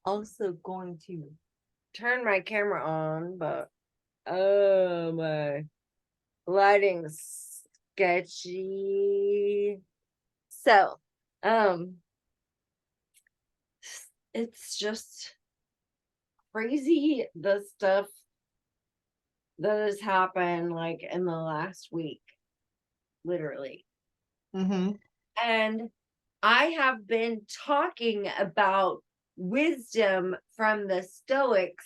also going to turn my camera on, but oh my lighting's sketchy. So, um, it's just crazy the stuff that has happened like in the last week, literally. Mm-hmm. And I have been talking about wisdom from the Stoics.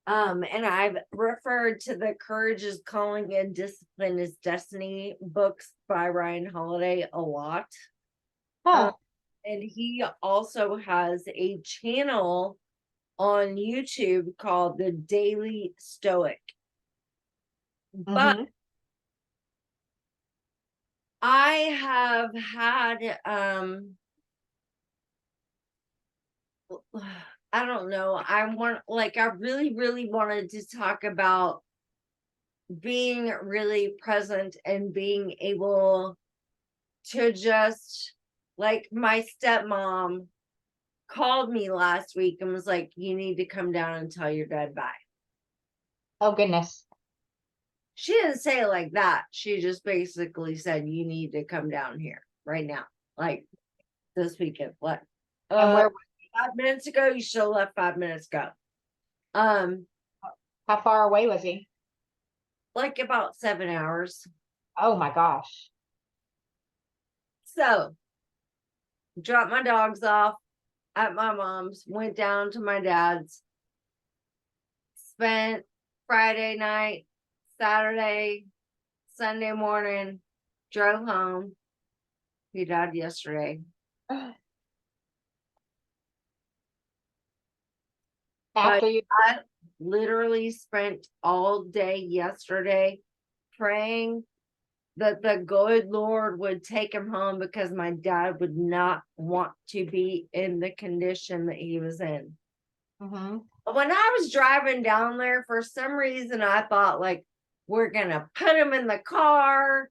And I've referred to the Courage is Calling and Discipline is Destiny books by Ryan Holiday a lot. Um, Oh. and he also has a channel on YouTube called The Daily Stoic. But Mm-hmm. I have had I don't know. I really, really wanted to talk about being really present and being able to just like my stepmom called me last week and was like, you need to come down and tell your dad bye. Oh goodness. She didn't say it like that. She just basically said, you need to come down here right now. Like this weekend. What? And Uh where? 5 minutes ago, you should have left 5 minutes ago. Um, How far away was he? like about 7 hours. Oh my gosh. So dropped my dogs off at my mom's, went down to my dad's, spent Friday night, Saturday, Sunday morning, drove home. He died yesterday. But After you. I literally spent all day yesterday praying that the good Lord would take him home because my dad would not want to be in the condition that he was in. Mm-hmm. When I was driving down there, for some reason, I thought, like, we're going to put him in the car.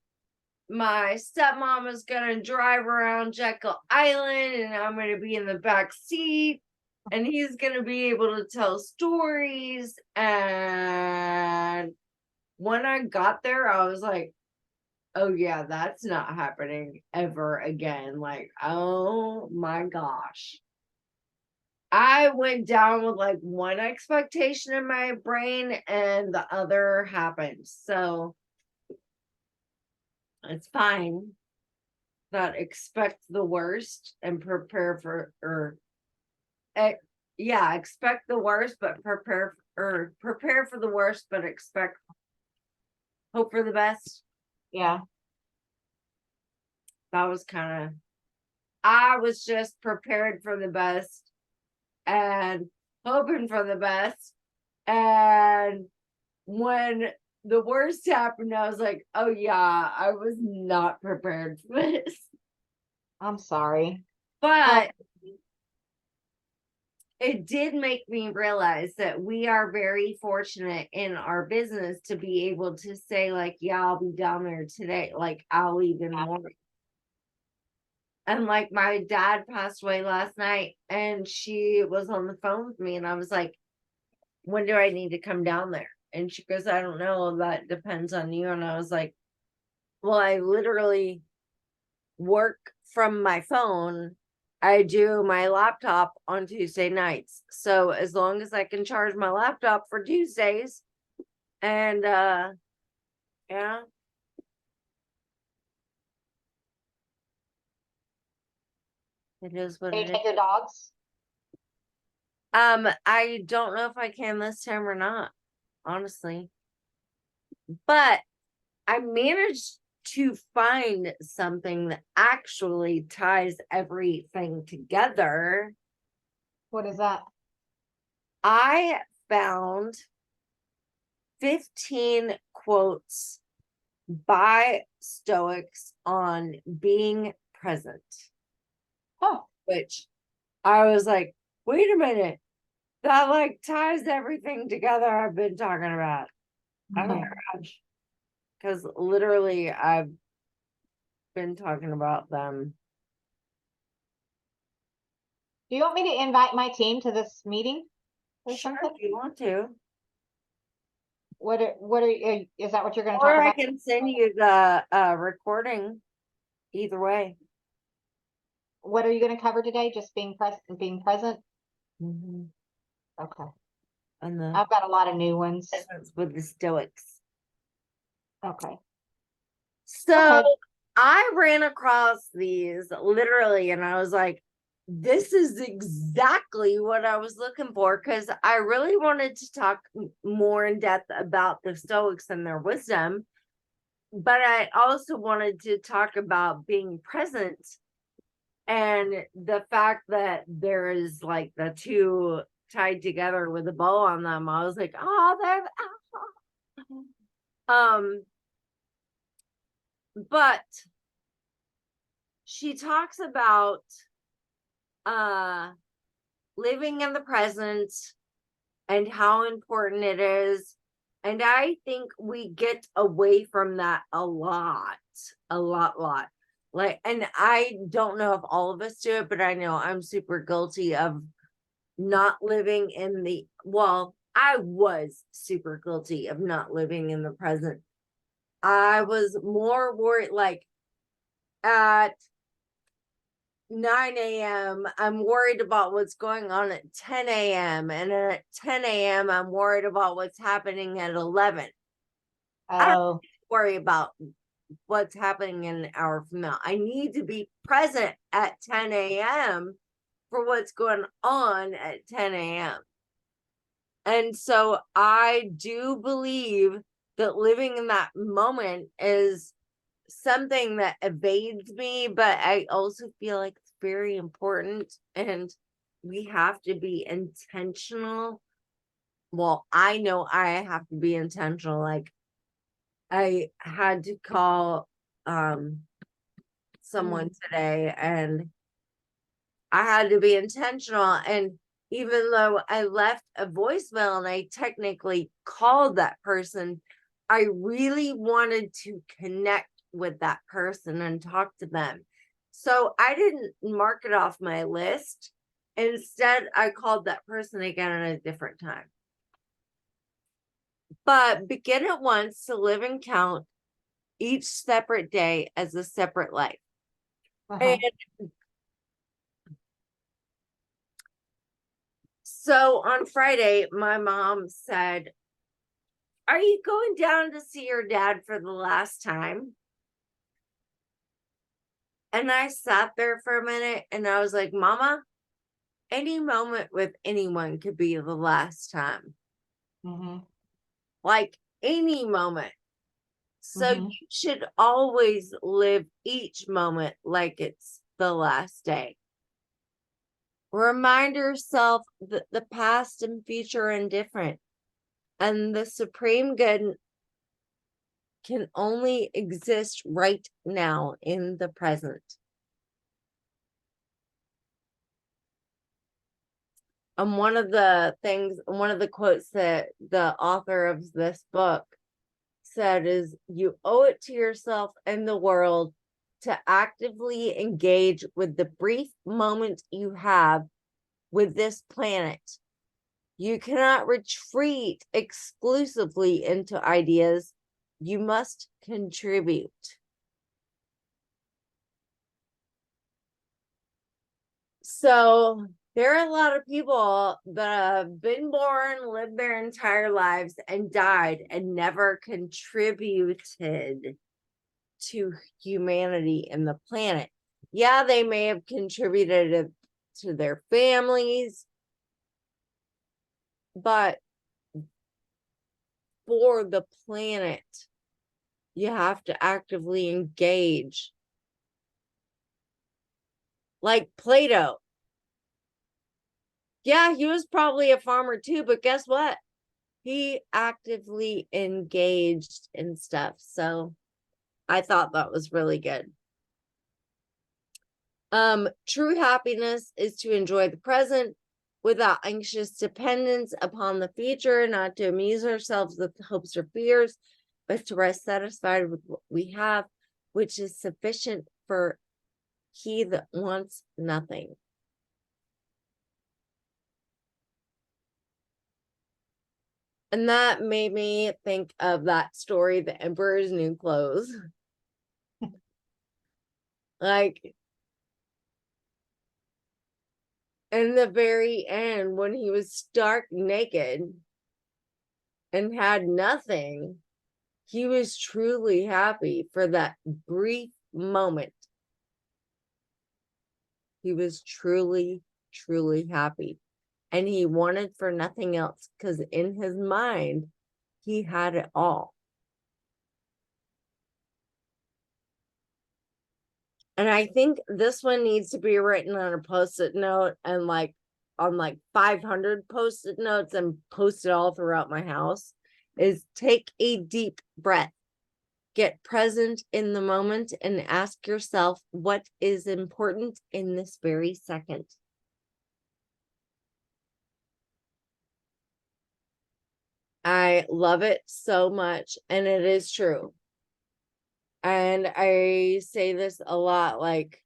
My stepmom is going to drive around Jekyll Island and I'm going to be in the back seat and he's going to be able to tell stories. And when I got there, I was like, oh, yeah, that's not happening ever again. Like, oh my gosh. I went down with like one expectation in my brain and the other happened. So it's fine. That expect the worst and prepare for eh, yeah, expect the worst but prepare for the worst but expect hope for the best. Yeah. That was kind of I was just prepared for the best and hoping for the best. And when the worst happened, I was like, oh yeah, I was not prepared for this. I'm sorry. Oh. But it did make me realize that we are very fortunate in our business to be able to say, like, yeah, I'll be down there today. Like, I'll leave in the morning. And like, my dad passed away last night, and she was on the phone with me, and I was like, when do I need to come down there? And she goes, I don't know. That depends on you. And I was like, well, I literally work from my phone. I do my laptop on Tuesday nights. So as long as I can charge my laptop for Tuesdays and yeah, it is what Can you it is. take your dogs? I don't know if I can this time or not, honestly. But I managed to find something that actually ties everything together. What is that? I found 15 quotes by Stoics on being present, Oh. which I was like, wait a minute, that like ties everything together I've been talking about. Oh my Mhm. gosh. Because literally, I've been talking about them Do you want me to invite my team to this meeting? Or Sure, something? if you want to. Is that what you're gonna Or talk I about? can send you the recording. Either way. What are you gonna cover today? Just being present? Mhm. Okay. And the I've got a lot of new ones. presence with the Stoics. Okay. So Okay. I ran across these literally, and I was like, this is exactly what I was looking for, because I really wanted to talk more in depth about the Stoics and their wisdom. But I also wanted to talk about being present and the fact that there is like the two tied together with a bow on them. I was like, oh, they're but she talks about uh living in the present and how important it is. And I think we get away from that a lot. Like, and I don't know if all of us do it, but I know I'm super guilty of not living in the, well, I was super guilty of not living in the present. I was more worried, like at 9 a.m., I'm worried about what's going on at 10 a.m. And at 10 a.m., I'm worried about what's happening at 11. I don't Oh, worry about what's happening in an hour from now. I need to be present at 10 a.m. for what's going on at 10 a.m. And so I do believe that living in that moment is something that evades me, but I also feel like it's very important, and we have to be intentional. Well, I know I have to be intentional. Like I had to call someone today, and I had to be intentional. And even though I left a voicemail and I technically called that person, I really wanted to connect with that person and talk to them. So I didn't mark it off my list. Instead, I called that person again at a different time. But begin at once to live and count each separate day as a separate life. uh-huh. And so on Friday, my mom said, are you going down to see your dad for the last time? And I sat there for a minute and I was like, Mama, any moment with anyone could be the last time. Mm-hmm. Like any moment. So Mm-hmm. you should always live each moment like it's the last day. Remind yourself that the past and future are indifferent, and the supreme good can only exist right now in the present. One of the quotes that the author of this book said is, you owe it to yourself and the world to actively engage with the brief moment you have with this planet. You cannot retreat exclusively into ideas. You must contribute. So there are a lot of people that have been born, lived their entire lives, and died and never contributed to humanity and the planet. Yeah, they may have contributed to their families, but for the planet, you have to actively engage. Like Plato. Yeah, he was probably a farmer too, but guess what? He actively engaged in stuff. So I thought that was really good. True happiness is to enjoy the present without anxious dependence upon the future, not to amuse ourselves with hopes or fears, but to rest satisfied with what we have, which is sufficient for he that wants nothing. And that made me think of that story, The Emperor's New Clothes. Like, in the very end, when he was stark naked and had nothing, he was truly happy for that brief moment. He was truly, truly happy. And he wanted for nothing else because in his mind, he had it all. And I think this one needs to be written on a post-it note and like on like 500 post-it notes and post it all throughout my house, is take a deep breath. Get present in the moment and ask yourself what is important in this very second. I love it so much, and it is true. And I say this a lot, like,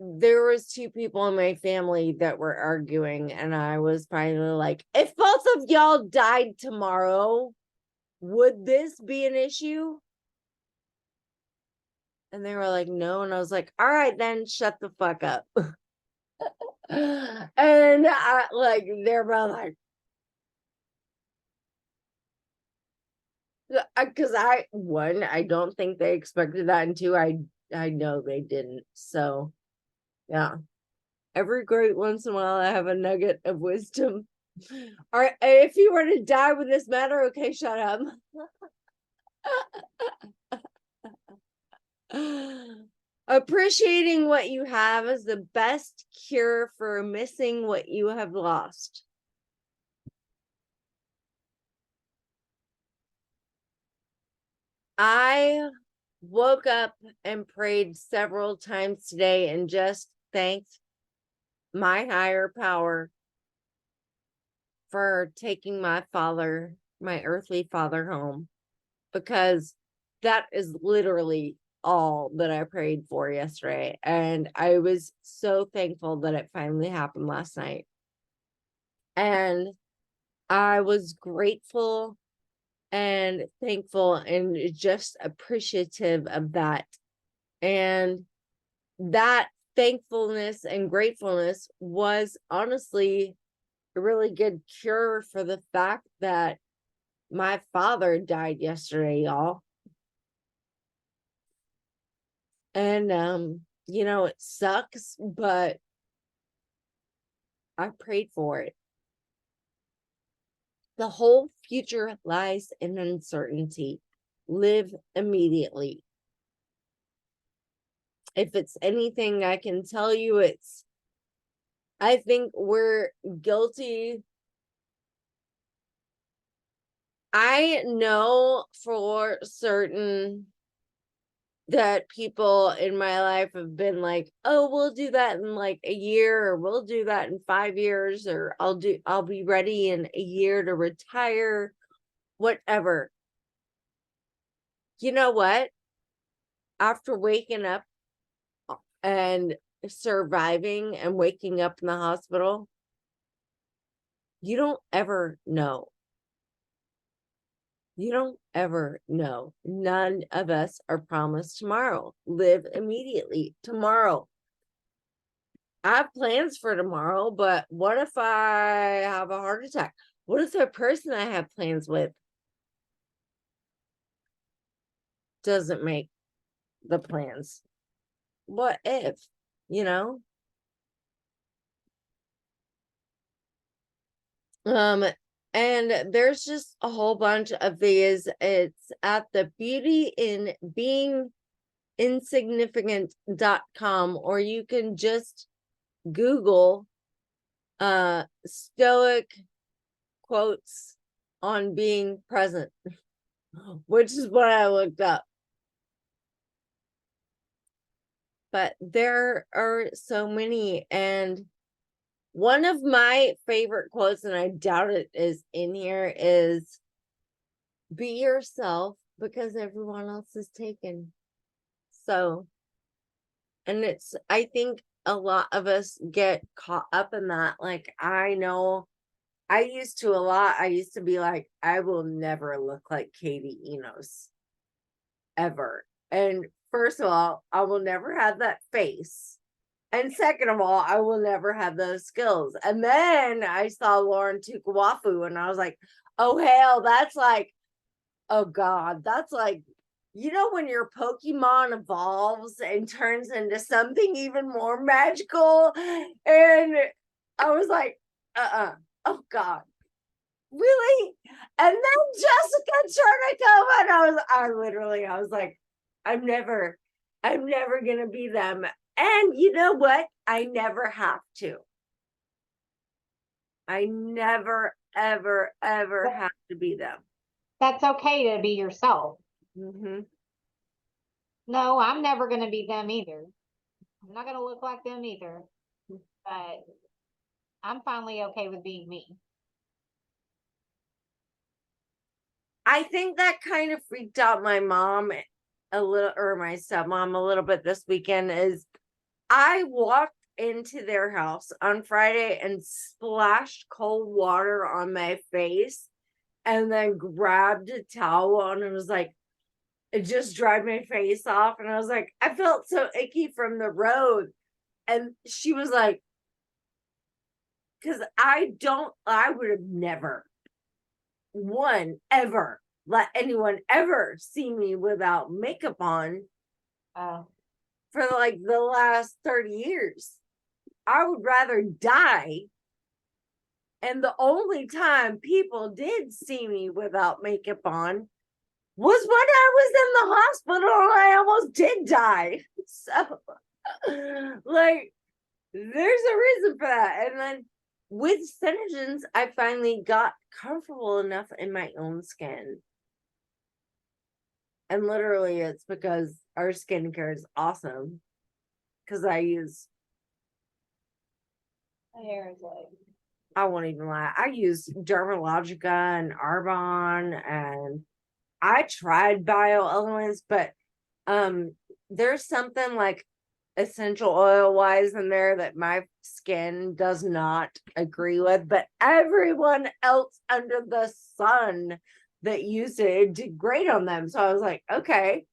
there was two people in my family that were arguing, and I was finally like, if both of y'all died tomorrow, would this be an issue? And they were like, no. And I was like, all right, then shut the fuck up. And I like, they're both like, because I don't think they expected that, and two, I know they didn't. So yeah, every great once in a while I have a nugget of wisdom. All right, if you were to die with this matter, okay, shut up. Appreciating what you have is the best cure for missing what you have lost. I woke up and prayed several times today and just thanked my higher power for taking my father, my earthly father, home, because that is literally all that I prayed for yesterday. And I was so thankful that it finally happened last night. And I was grateful and thankful and just appreciative of that. And that thankfulness and gratefulness was honestly a really good cure for the fact that my father died yesterday, y'all. And it sucks, but I prayed for it. The whole future lies in uncertainty. Live immediately. If it's anything I can tell you, I think we're guilty. I know for certain that people in my life have been like, oh, we'll do that in like a year, or we'll do that in 5 years, or I'll be ready in a year to retire, whatever. You know what? After waking up and surviving and waking up in the hospital, you don't ever know. You don't ever know. None of us are promised tomorrow. Live immediately. Tomorrow. I have plans for tomorrow, but what if I have a heart attack? What if the person I have plans with doesn't make the plans? What if, you know? And there's just a whole bunch of these. It's at the Beauty in Being Insignificant.com, or you can just Google stoic quotes on being present, which is what I looked up. But there are so many, and one of my favorite quotes, and I doubt it is in here, is be yourself because everyone else is taken. So, and I think a lot of us get caught up in that. Like, I know I used to a lot. I used to be like, I will never look like Katie Enos ever. And first of all, I will never have that face. And second of all, I will never have those skills. And then I saw Lauren Tukawafu and I was like, oh hell, that's like, oh God, that's like, when your Pokemon evolves and turns into something even more magical. And I was like, oh God, really? And then Jessica Chernikova, and I was like, I'm never gonna be them. And you know what? I never have to. I never, ever, ever But- have to be them. That's okay to be yourself. Hmm. No, I'm never gonna be them either. I'm not gonna look like them either. But I'm finally okay with being me. I think that kind of freaked out my mom a little, or my stepmom a little bit this weekend. Is I walked into their house on Friday and splashed cold water on my face and then grabbed a towel and it was like, it just dried my face off. And I was like, I felt so icky from the road. And she was like, because I would have never, ever let anyone ever see me without makeup on Oh, for like the last 30 years. I would rather die. And the only time people did see me without makeup on was when I was in the hospital and I almost did die. So, like, there's a reason for that. And then with Synergens, I finally got comfortable enough in my own skin. And literally, it's because our skincare is awesome. Because my hair is like. I won't even lie, I use Dermalogica and Arbonne, and I tried Bio Elements, but there's something like essential oil wise in there that my skin does not agree with, but everyone else under the sun that used it did great on them. So I was like, okay,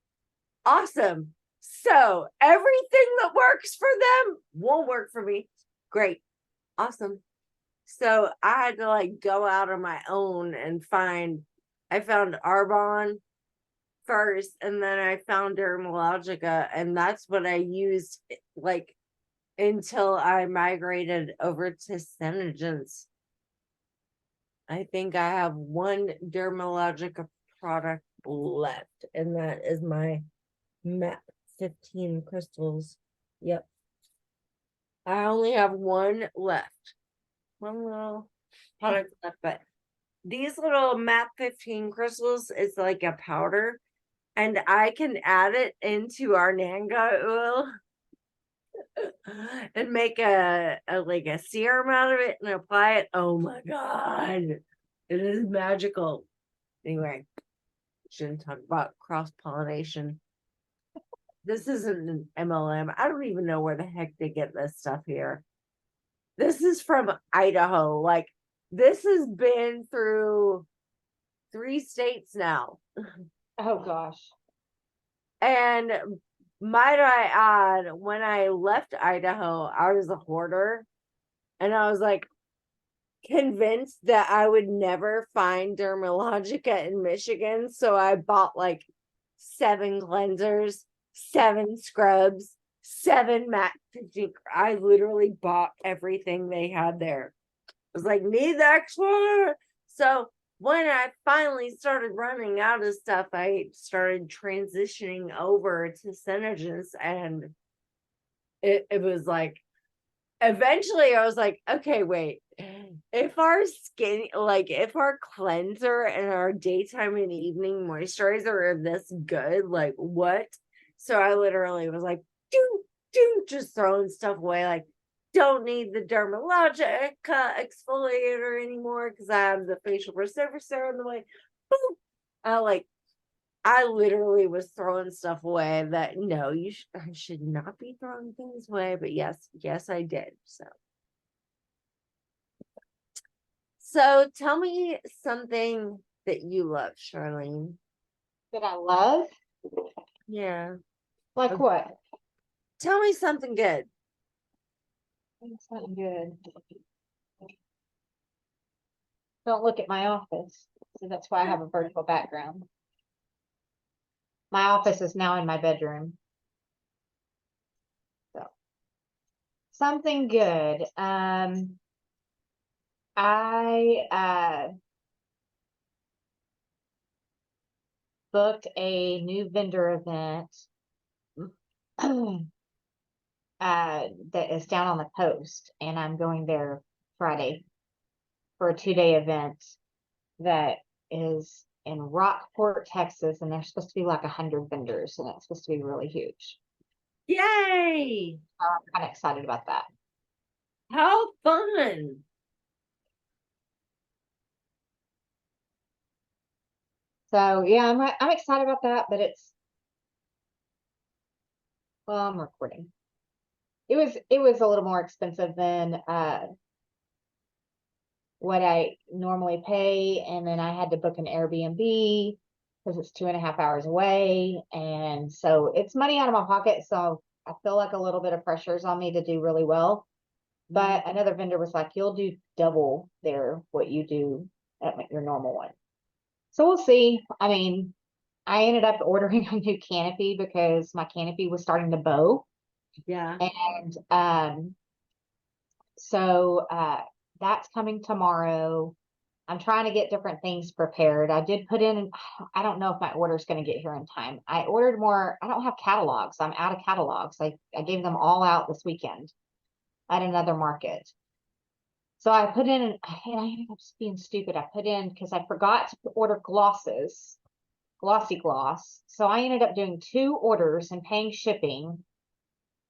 awesome. So everything that works for them won't work for me. Great. Awesome. So I had to like go out on my own and I found Arbonne first and then I found Dermalogica, and that's what I used like until I migrated over to Synergens. I think I have one Dermalogica product left, and that is my MAP 15 crystals. Yep. I only have one left. One little product left, but these little MAP 15 crystals is like a powder, and I can add it into our Nanga oil and make a like a serum out of it and apply it. Oh my god, it is magical. Anyway, shouldn't talk about cross pollination. This isn't an MLM. I don't even know where the heck they get this stuff here. This is from Idaho. Like, this has been through 3 states now. Oh gosh. And might I add, when I left Idaho, I was a hoarder. And I was like convinced that I would never find Dermalogica in Michigan. So I bought like 7 cleansers, 7 scrubs, 7 matte 50. I literally bought everything they had there. I was like, need the extra. So when I finally started running out of stuff, I started transitioning over to Synergens, and it was like, eventually I was like, okay, wait, if our skin, like if our cleanser and our daytime and evening moisturizer are this good, like what? So I literally was like, just throwing stuff away, like, don't need the Dermalogica exfoliator anymore because I have the facial preservator in the way. Boom. I literally was throwing stuff away that no, I should not be throwing things away, but yes, I did. So tell me something that you love, Charlene. That I love? Yeah. Like what? Tell me something good. Something good. Don't look at my office. So that's why I have a vertical background. My office is now in my bedroom. So something good. I booked a new vendor event that is down on the coast, and I'm going there Friday for a 2-day event that is in Rockport, Texas, and there's supposed to be like 100 vendors, and it's supposed to be really huge. Yay! I'm kind of excited about that. How fun. So yeah, I'm excited about that, but I'm recording. It was a little more expensive than what I normally pay, and then I had to book an Airbnb because it's 2.5 hours away, and so it's money out of my pocket. So I feel like a little bit of pressure is on me to do really well. But another vendor was like, "You'll do double there what you do at your normal one." So we'll see. I mean, I ended up ordering a new canopy because my canopy was starting to bow. Yeah. And so that's coming tomorrow. I'm trying to get different things prepared. I did put in, I don't know if my order is going to get here in time. I ordered more. I don't have catalogs. I'm out of catalogs. I gave them all out this weekend at another market. So I put in, and I ended up being stupid. I put in, because I forgot to order glosses, glossy gloss. So I ended up doing 2 orders and paying shipping.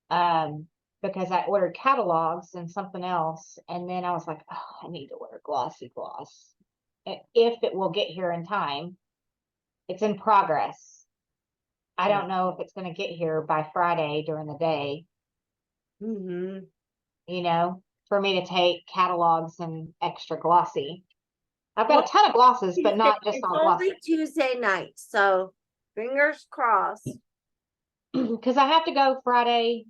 Because I ordered catalogs and something else, and then I was like, oh, I need to order glossy gloss. If it will get here in time. It's in progress. I don't know if it's going to get here by Friday during the day, Mm-hmm. for me to take catalogs and extra glossy. I've got a ton of glosses, but not just It's all only glossy. Tuesday night, so fingers crossed. Because I have to go Friday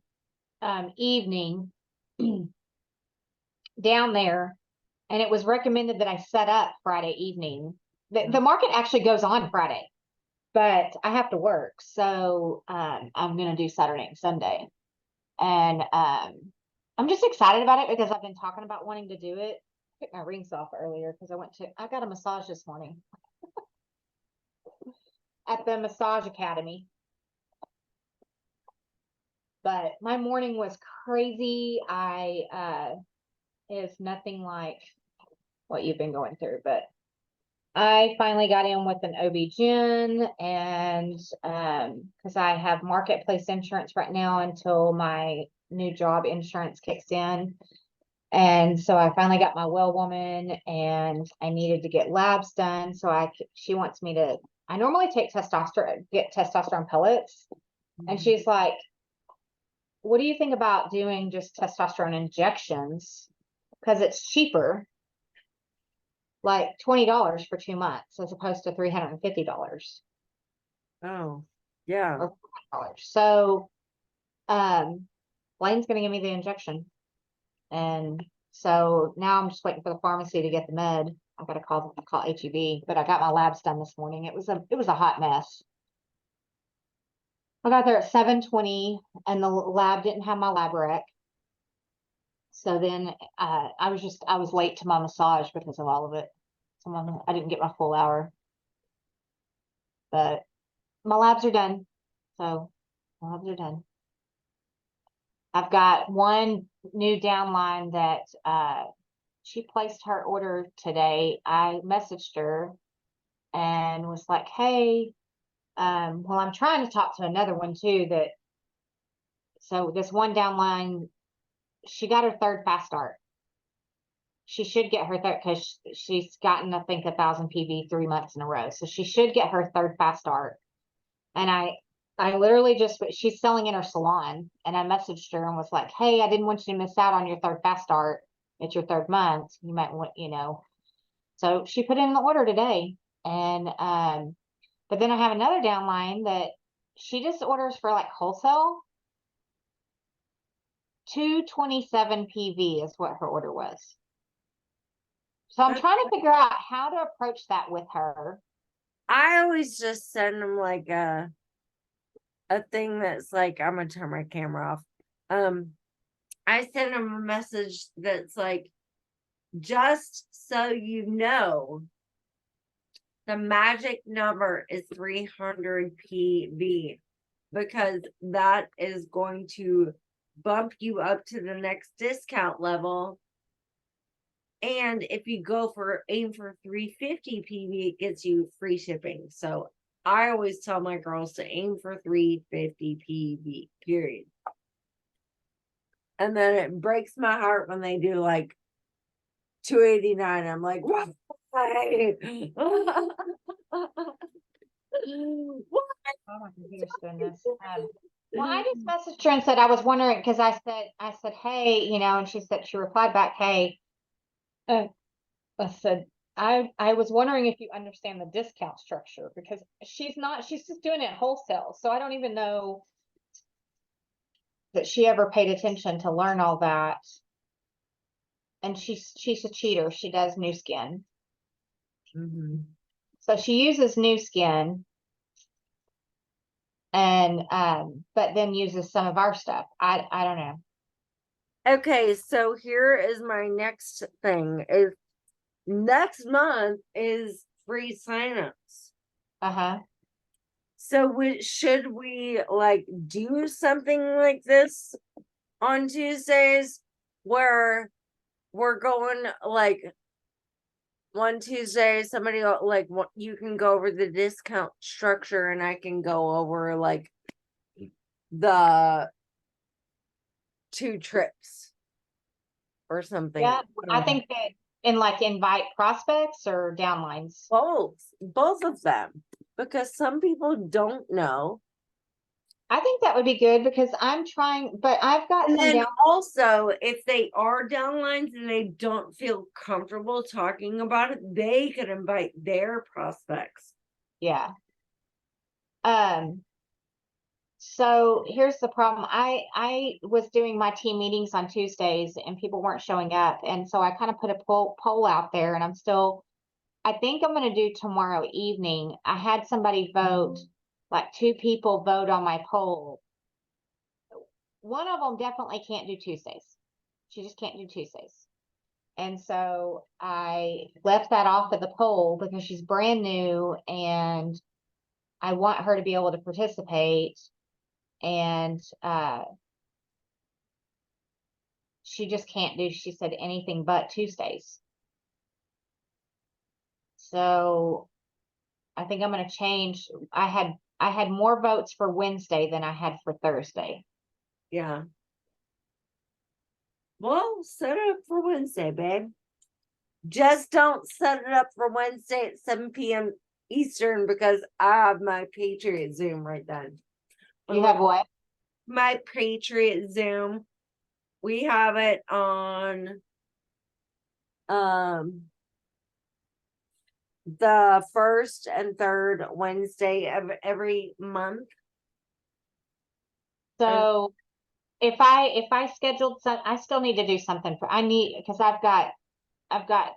evening down there, and it was recommended that I set up Friday evening. The market actually goes on Friday, but I have to work, so I'm gonna do Saturday and Sunday, and I'm just excited about it because I've been talking about wanting to do it. I took my rings off earlier because I got a massage this morning at the Massage Academy. But my morning was crazy. It's nothing like what you've been going through, but I finally got in with an OB-GYN, and because I have marketplace insurance right now until my new job insurance kicks in. And so I finally got my well woman, and I needed to get labs done. So she wants me to, I normally get testosterone pellets. And she's like, what do you think about doing just testosterone injections? Because it's cheaper, like $20 for 2 months as opposed to $350. Oh, yeah. Or $40. So Blaine's gonna give me the injection. And so now I'm just waiting for the pharmacy to get the med. I gotta call HEB, but I got my labs done this morning. It was a hot mess. I got there at 7:20, and the lab didn't have my lab rec. So then I was late to my massage because of all of it. I didn't get my full hour, but my labs are done. So my labs are done. I've got one new downline that she placed her order today. I messaged her and was like, hey, well, I'm trying to talk to another one too so this one downline, she got her 3rd fast start. She should get her 3rd, because she's gotten, I think, 1,000 PV 3 months in a row. So she should get her 3rd fast start. And I literally she's selling in her salon, and I messaged her and was like, hey, I didn't want you to miss out on your 3rd fast start. It's your 3rd month. You might want, So she put in the order today, and but then I have another downline that she just orders for like wholesale. 227 PV is what her order was. So I'm trying to figure out how to approach that with her. I always just send them like a thing that's like, I'm gonna turn my camera off. I send them a message that's like, just so you know, the magic number is 300 PV, because that is going to bump you up to the next discount level. And if you aim for 350 PV, it gets you free shipping. So I always tell my girls to aim for 350 PV, period. And then it breaks my heart when they do like 289. I'm like, why? What? Oh, my computer's doing this. Well, I just messaged her and said I was wondering, because I said, hey, you know, and she replied back, hey, I said, I was wondering if you understand the discount structure, because she's just doing it wholesale. So I don't even know that she ever paid attention to learn all that. And she's a cheater. She does New Skin. Mhm. So she uses New Skin, and but then uses some of our stuff. I don't know. Okay, so here is my next thing. Is next month is free signups. Uh-huh. So should we like do something like this on Tuesdays, where we're going like one Tuesday, somebody like you can go over the discount structure and I can go over like the 2 trips or something. Yeah, I think that invite prospects or downlines. Both of them, because some people don't know. I think that would be good, because I'm trying, but I've got And some then down. also, if they are downlines and they don't feel comfortable talking about it, they could invite their prospects. Yeah. So here's the problem. I was doing my team meetings on Tuesdays and people weren't showing up. And so I kind of put a poll out there, and I think I'm going to do tomorrow evening. I had somebody vote, like 2 people vote on my poll. One of them definitely can't do Tuesdays. She just can't do Tuesdays. And so I left that off of the poll because she's brand new and I want her to be able to participate. And she just can't do, she said, anything but Tuesdays. So I think I'm going to change. I had more votes for Wednesday than I had for Thursday. Yeah. Well, set it up for Wednesday, babe. Just don't set it up for Wednesday at 7 p.m. Eastern, because I have my Patriot Zoom right then. You have what? My Patriot Zoom. We have it on the first and third Wednesday of every month. So if I scheduled some, I still need to do something because I've got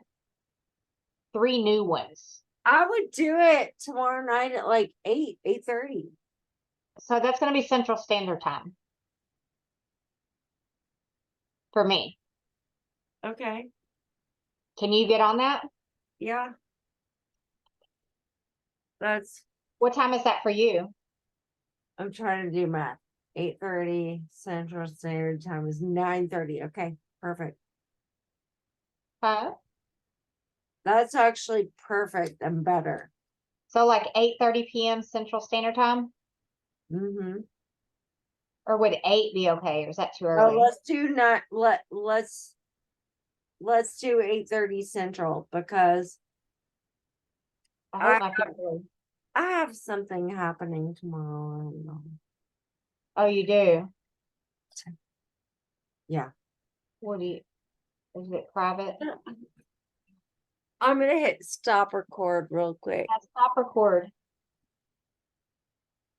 3 new ones. I would do it tomorrow night at like 8:30. So that's going to be Central Standard Time for me. Okay. Can you get on that? Yeah. What time is that for you? I'm trying to do math. 8:30 Central Standard Time is 9:30. Okay, perfect. Huh? That's actually perfect and better. So like 8:30 p.m. Central Standard Time? Mm-hmm. Or would 8 be okay? Or is that too Oh, early? let's do 8:30 Central, because I I hope my people. have something happening tomorrow. I don't know. Oh, you do? Yeah. Is it private? I'm gonna hit stop record real quick. Stop record.